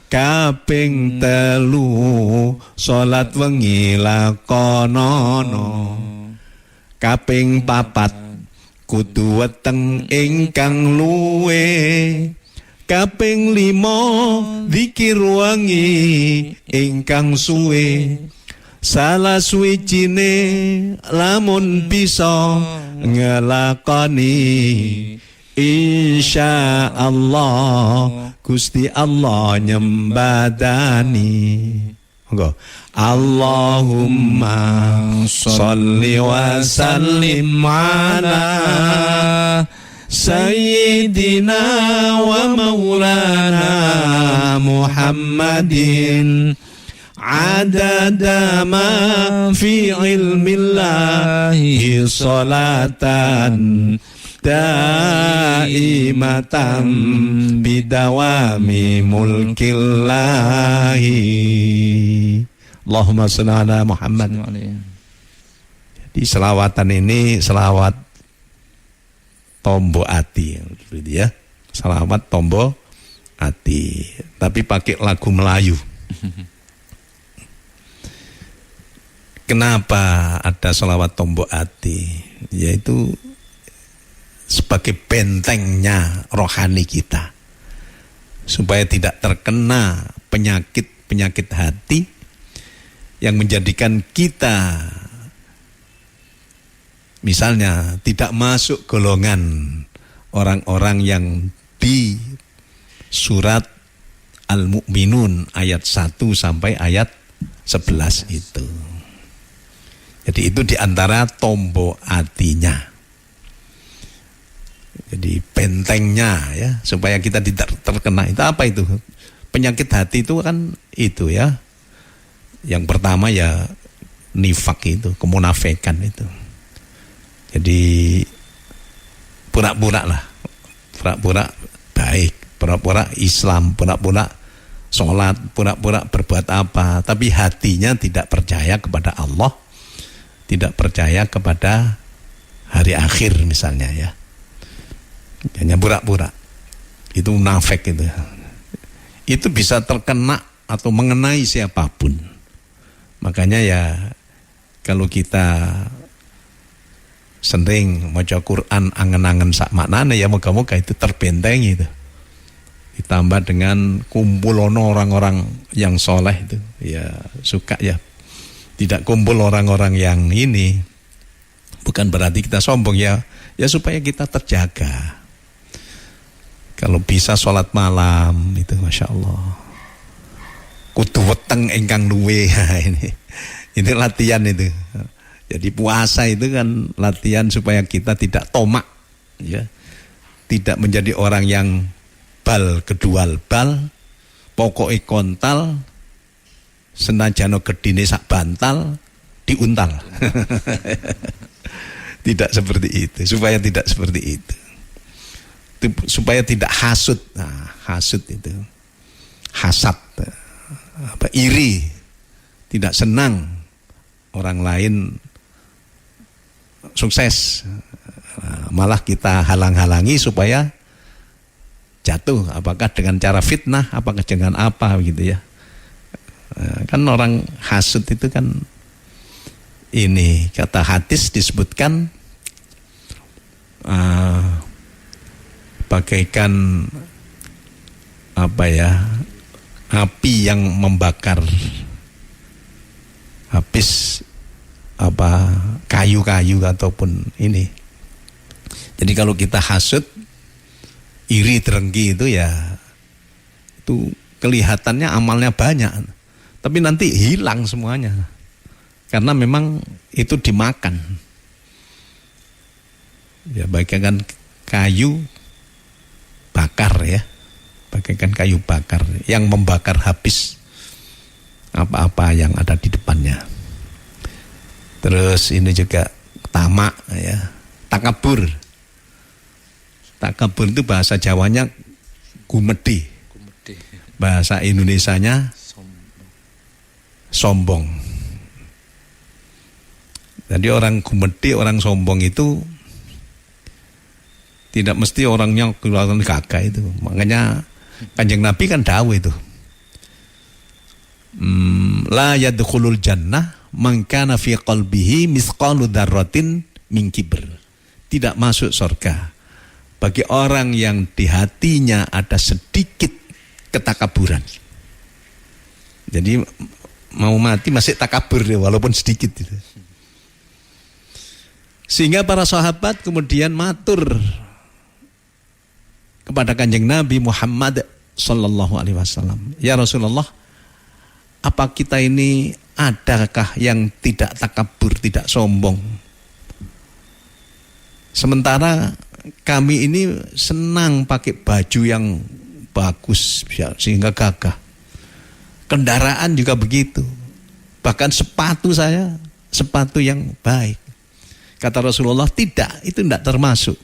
kaping telu salat wengi lakonana, kaping papat kudu weteng ingkang luwe, kaping lima zikir wengi ingkang suwe. Salah suwijine lamun bisa ngelakoni, insyaallah Gusti Allah nyembadani. Monggo. Allahumma sholli wa sallim ala sayyidina wa maulana Muhammadin adada ma fi ilmillahi salatan daimatan bidawami mulkillahi. Allahumma sholli ala Muhammad. Jadi selawatan ini selawat tombo ati, ya. Selawat tombo ati, tapi pakai lagu Melayu. Kenapa ada selawat tombo ati? Yaitu sebagai bentengnya rohani kita, supaya tidak terkena penyakit hati yang menjadikan kita misalnya tidak masuk golongan orang-orang yang di surat Al-Mu'minun ayat 1 sampai ayat 11 itu. Jadi itu diantara tombo hatinya. Jadi bentengnya ya, supaya kita tidak terkena. Itu apa itu? Penyakit hati itu kan itu ya. Yang pertama ya nifak itu, kemunafikan itu. Jadi pura-pura lah. Pura-pura baik, pura-pura Islam, pura-pura sholat, pura-pura berbuat apa. Tapi hatinya tidak percaya kepada Allah, tidak percaya kepada hari akhir misalnya ya. Hanya pura-pura. Itu munafik itu. Itu bisa terkena atau mengenai siapapun. Makanya ya kalau kita sering maca Quran angen-angen sak maknane ya moga-moga itu terbentengi itu. Ditambah dengan kumpulono orang-orang yang soleh itu. Ya suka ya. Tidak kumpul orang-orang yang ini. Bukan berarti kita sombong ya. Ya supaya kita terjaga. Kalau bisa sholat malam itu Masya Allah. Kudu weteng ingkang luwe ini latihan itu. Jadi puasa itu kan latihan supaya kita tidak tomak ya. Tidak menjadi orang yang bal kedual bal, pokoknya kontal, senajano gedine sak bantal diuntal. Tidak seperti itu, supaya tidak seperti itu. Supaya tidak hasud. Nah, hasud itu hasad, iri, tidak senang orang lain sukses, malah kita halang-halangi supaya jatuh, apakah dengan cara fitnah, apakah dengan apa gitu ya. Kan orang hasud itu kan ini kata hadis disebutkan bagaikan apa ya, api yang membakar habis apa kayu-kayu ataupun ini. Jadi kalau kita hasud, iri, dengki itu ya itu kelihatannya amalnya banyak, tapi nanti hilang semuanya karena memang itu dimakan. Ya bagaikan kayu bakar ya, bagaikan kayu bakar yang membakar habis apa-apa yang ada di depannya. Terus ini juga tamak ya, takabur. Takabur itu bahasa Jawanya gumedi. Bahasa Indonesianya sombong. Jadi orang gumedi, orang sombong itu tidak mesti orangnya kelihatan gagah itu. Makanya Kanjeng Nabi kan dawuh itu. La yadkhulul jannah man kana fi qalbihi misqalu dzarratin min kibr. Tidak masuk surga bagi orang yang di hatinya ada sedikit ketakaburan. Jadi mau mati masih takabur ya, walaupun sedikit itu. Sehingga para sahabat kemudian matur kepada Kanjeng Nabi Muhammad sallallahu alaihi wasallam, "Ya Rasulullah, apa kita ini adakah yang tidak takabur, tidak sombong? Sementara kami ini senang pakai baju yang bagus sehingga gagah. Kendaraan juga begitu. Bahkan sepatu saya, sepatu yang baik." Kata Rasulullah, tidak, itu tidak termasuk.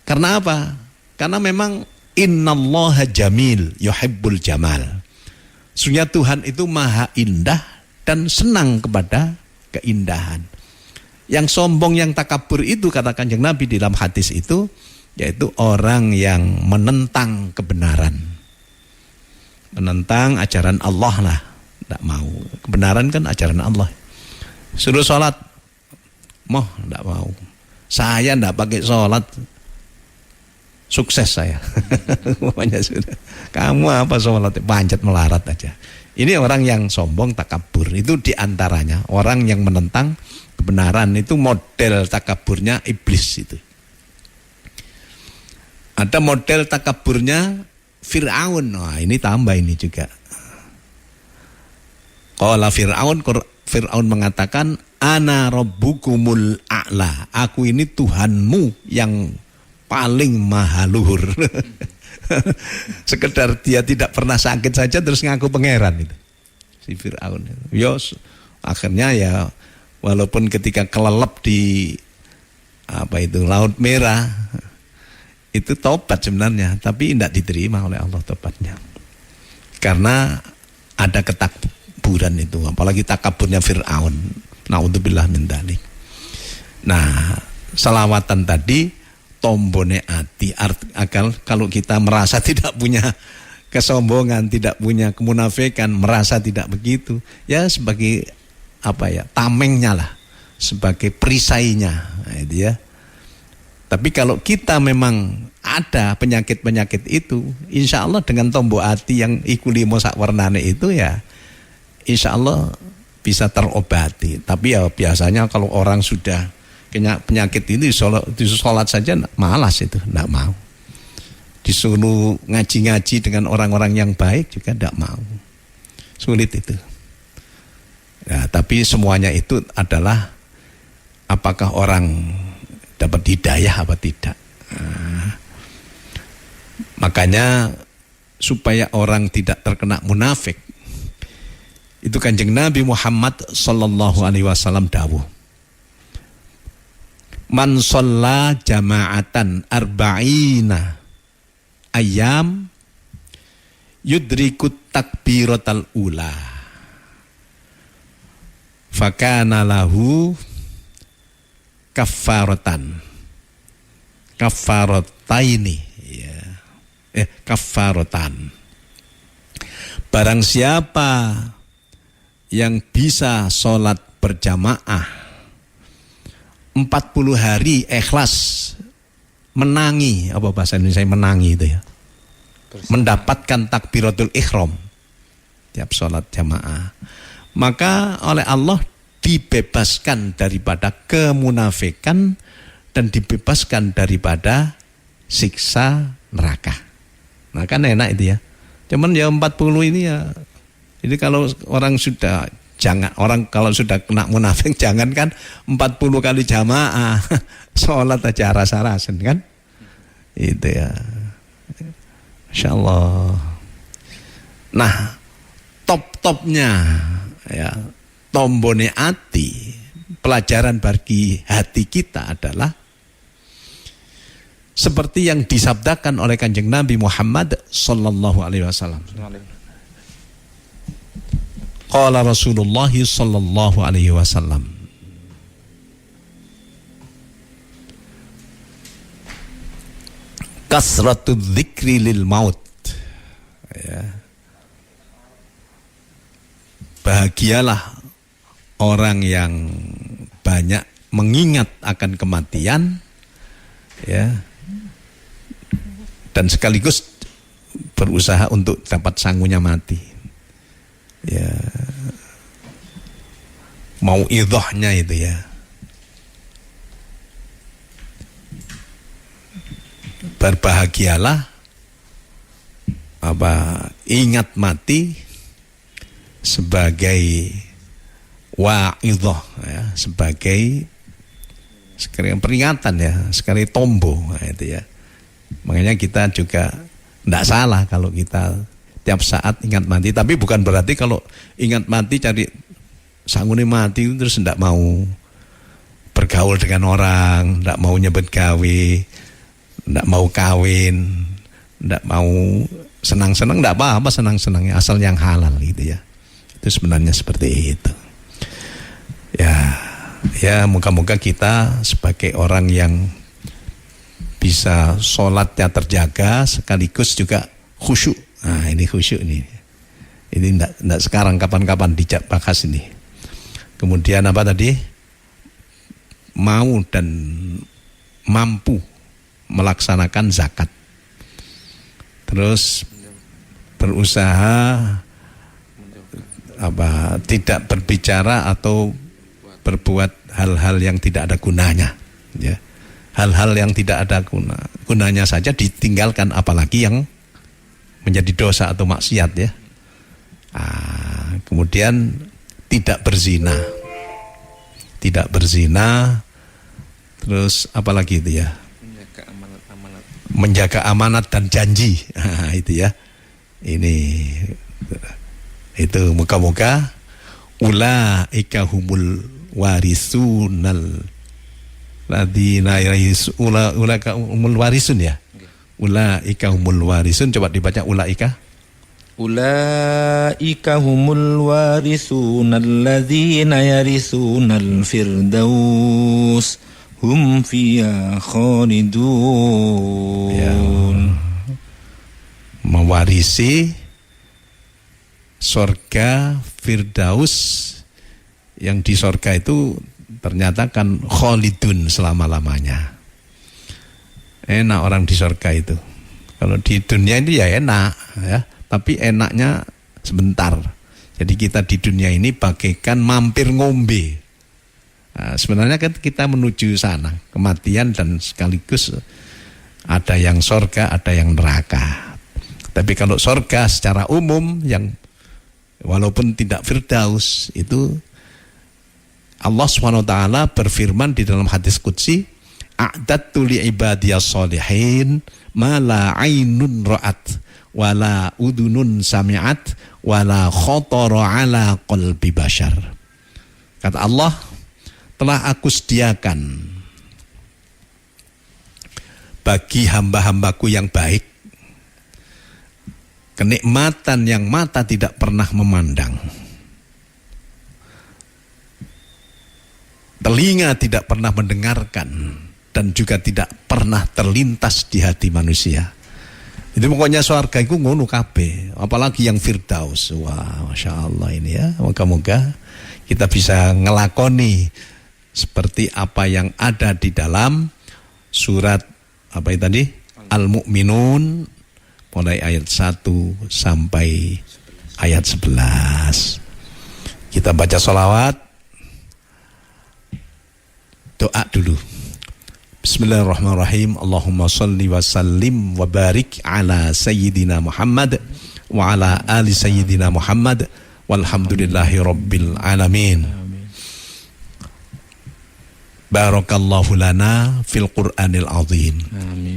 Karena apa? Karena memang innallaha jamil yuhibbul jamal. Sesungguhnya Tuhan itu maha indah dan senang kepada keindahan. Yang sombong, yang takabur itu kata Kanjeng Nabi di dalam hadis itu, yaitu orang yang menentang kebenaran. Menentang ajaran Allah lah. Tidak mau. Kebenaran kan ajaran Allah. Suruh sholat. Tidak mau. Saya tidak pakai sholat. Sukses saya. Pokoknya sudah. Kamu apa sholat? Panjat melarat aja. Ini orang yang sombong, takabur. Itu diantaranya. Orang yang menentang kebenaran. Itu model takaburnya iblis itu. Ada model takaburnya Fir'aun. Nah, ini tambah ini juga. Qala Fir'aun mengatakan, "Ana rabbukumul a'la." Aku ini Tuhanmu yang paling maha luhur. Sekedar dia tidak pernah sakit saja terus ngaku pangeran itu. Si Fir'aun. Yos, akhirnya ya walaupun ketika kelelep di Laut Merah itu tobat sebenarnya, tapi tidak diterima oleh Allah tobatnya. Karena ada ketakburan itu, apalagi takaburnya Fir'aun. Naudzubillah min dzalik. Nah, selawatan tadi tombone ati, akal kalau kita merasa tidak punya kesombongan, tidak punya kemunafikan, merasa tidak begitu, ya sebagai tamengnya lah, sebagai perisainya, nah, itu ya. Tapi kalau kita memang ada penyakit-penyakit itu, insya Allah dengan tombo ati yang ikulimo sak warnane itu ya, insya Allah bisa terobati. Tapi ya biasanya kalau orang sudah penyakit ini sholat saja malas itu, tidak mau. Disuruh ngaji-ngaji dengan orang-orang yang baik juga tidak mau. Sulit itu. Ya, tapi semuanya itu adalah apakah orang dapat hidayah apa tidak. Nah, makanya supaya orang tidak terkena munafik, itu Kanjeng Nabi Muhammad sallallahu alaihi wasallam dawuh, "Man shalla jama'atan arba'ina ayyam yudrikut takbiratal ula fakana lahu kafarataini ya. Kafaratan." Barang siapa yang bisa sholat berjamaah 40 hari ikhlas, menangi, apa bahasa Indonesia menangi itu ya, mendapatkan takbiratul ihram tiap sholat jamaah, maka oleh Allah dibebaskan daripada kemunafikan dan dibebaskan daripada siksa neraka. Nah kan enak itu ya. Cuman ya 40 ini ya, ini kalau orang sudah kalau sudah kena munafik, jangan kan 40 kali jamaah sholat aja rasa-rasen kan, itu ya, Insya Allah. Nah top-topnya ya, tombone ati, pelajaran bagi hati kita adalah seperti yang disabdakan oleh Kanjeng Nabi Muhammad sallallahu alaihi wasallam. Qala Rasulullah sallallahu alaihi wasallam, kasratu dzikri lil maut. Ya. Bahagialah orang yang banyak mengingat akan kematian, ya, dan sekaligus berusaha untuk dapat sangunya mati. Ya, mau idhahnya itu ya. Berbahagialah ingat mati sebagai wa'idhah, ya, sebagai sekali peringatan, ya, sekali tombo, itu ya. Makanya kita juga tidak salah kalau kita tiap saat ingat mati, tapi bukan berarti kalau ingat mati cari sangune mati terus tidak mau bergaul dengan orang, tidak mau nyebut gawe, tidak mau kawin, tidak mau senang-senang, tidak apa-apa senang-senangnya asal yang halal gitu ya. Itu sebenarnya seperti itu. Ya moga-moga kita sebagai orang yang bisa sholatnya terjaga sekaligus juga khusyuk. Nah ini khusyuk ini tidak sekarang, kapan-kapan dibahas ini. Kemudian apa tadi? Mau dan mampu melaksanakan zakat. Terus berusaha tidak berbicara atau berbuat hal-hal yang tidak ada gunanya, ya. Hal-hal yang tidak ada gunanya saja ditinggalkan, apalagi yang menjadi dosa atau maksiat, ya. Kemudian tidak berzina, terus apalagi itu ya, menjaga amanat dan janji, itu ya. Itu moga-moga ulaika humul warisunal ladzina ulaika humul warisun, ya. Ulaika humul warisun, coba dibaca ulaika. Ulaika humul warisunal ladzina yarisunal firdaus hum fiha khalidun. Ya. Mewarisi sorga Firdaus, yang di sorga itu ternyata kan khalidun, selama-lamanya. Enak orang di sorga itu. Kalau di dunia itu ya enak, ya, tapi enaknya sebentar. Jadi kita di dunia ini bagaikan mampir ngombe. Nah, sebenarnya kan kita menuju sana, kematian, dan sekaligus ada yang sorga, ada yang neraka. Tapi kalau sorga secara umum, yang walaupun tidak Firdaus, itu Allah SWT berfirman di dalam hadis qudsi, a'dadtu li ibadiyas sholihin ma la ainun ra'at wa la udunun sami'at wa la khatara ala qalbi bashar. Kata Allah, telah aku sediakan bagi hamba-hambaku yang baik kenikmatan yang mata tidak pernah memandang, telinga tidak pernah mendengarkan, dan juga tidak pernah terlintas di hati manusia. Itu pokoknya surga itu ngono kabeh, apalagi yang Firdaus. Wah, Masya Allah ini ya. Moga-moga kita bisa ngelakoni seperti apa yang ada di dalam surat apa itu tadi? Al-Mu'minun, mulai ayat 1 sampai ayat 11. Kita baca sholawat, doa dulu. Bismillahirrahmanirrahim. Allahumma salli wa sallim wa barik ala sayyidina Muhammad wa ala ali sayyidina Muhammad walhamdulillahi rabbil alamin. Barakallahu lana fil Qur'anil azim.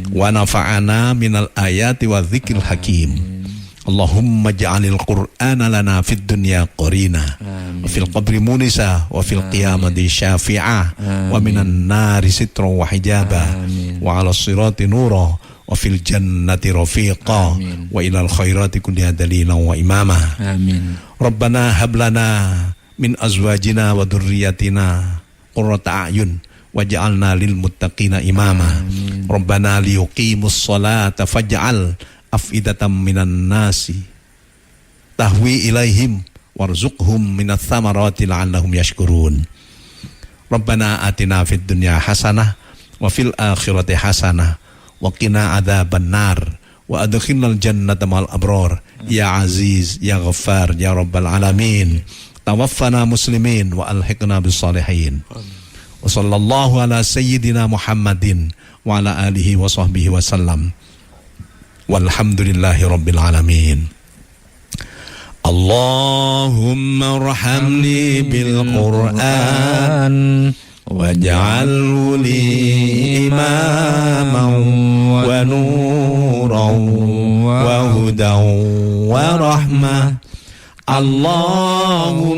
Wa nafa'ana minal ayati wa dzikril hakim. Allahumma ja'alil Qur'ana lana fid dunya qarina wa fil qabri munisa wa fil qiyamati syafi'a wa minan nari sitra wa hijaba wa 'ala sirati nura wa fil jannati rafiqa wa ilal khairati kulliha dalilan wa imama. Amin. Rabbana hab lana min azwajina wa dhurriyyatina qurrata a'yun waj'alna lil muttaqina imama. Rabbana liyuqimus sholata faj'al afidatan minan nasi tahwi ilaihim warzuqhum minats thamarati la'allahum yashkurun. Rabbana atina fid dunya hasanah wa fil akhirati hasanah wa qina adzaban nar wa adkhilnal jannata ma'al abrar ya aziz ya ghaffar ya rabbal alamin. Tawaffana muslimin wa alhiqna bis salihin. Wa sallallahu ala sayyidina Muhammadin wa ala alihi wa sahbihi wa sallam. Walhamdulillahi rabbil alamin. Allahumma arhamni bil Qur'an waj'alhu li imaman wa nuran wa hudan wa rahmah. Allahumma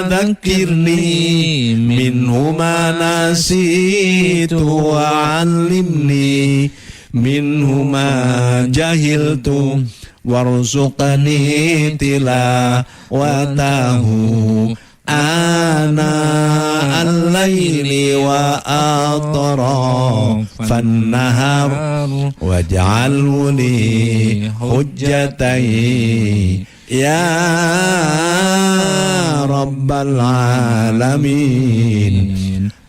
dhakkirni minhu ma nasitu wa 'allimni minhu ma jahiltu warzuqni tilawatahu ana al-laili wa atrafan nahar waj'alhu li hujjatai ya rabbal alamin.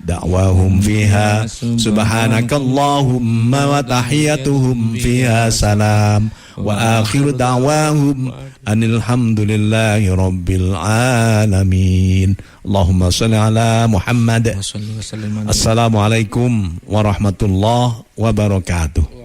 Da'wahum fiha subhanakallahumma wa tahiyyatuhum fiha salam wa akhiru da'wahum anil hamdulillahi rabbil alamin. Allahumma shalli ala Muhammad. Assalamualaikum warahmatullahi wabarakatuh.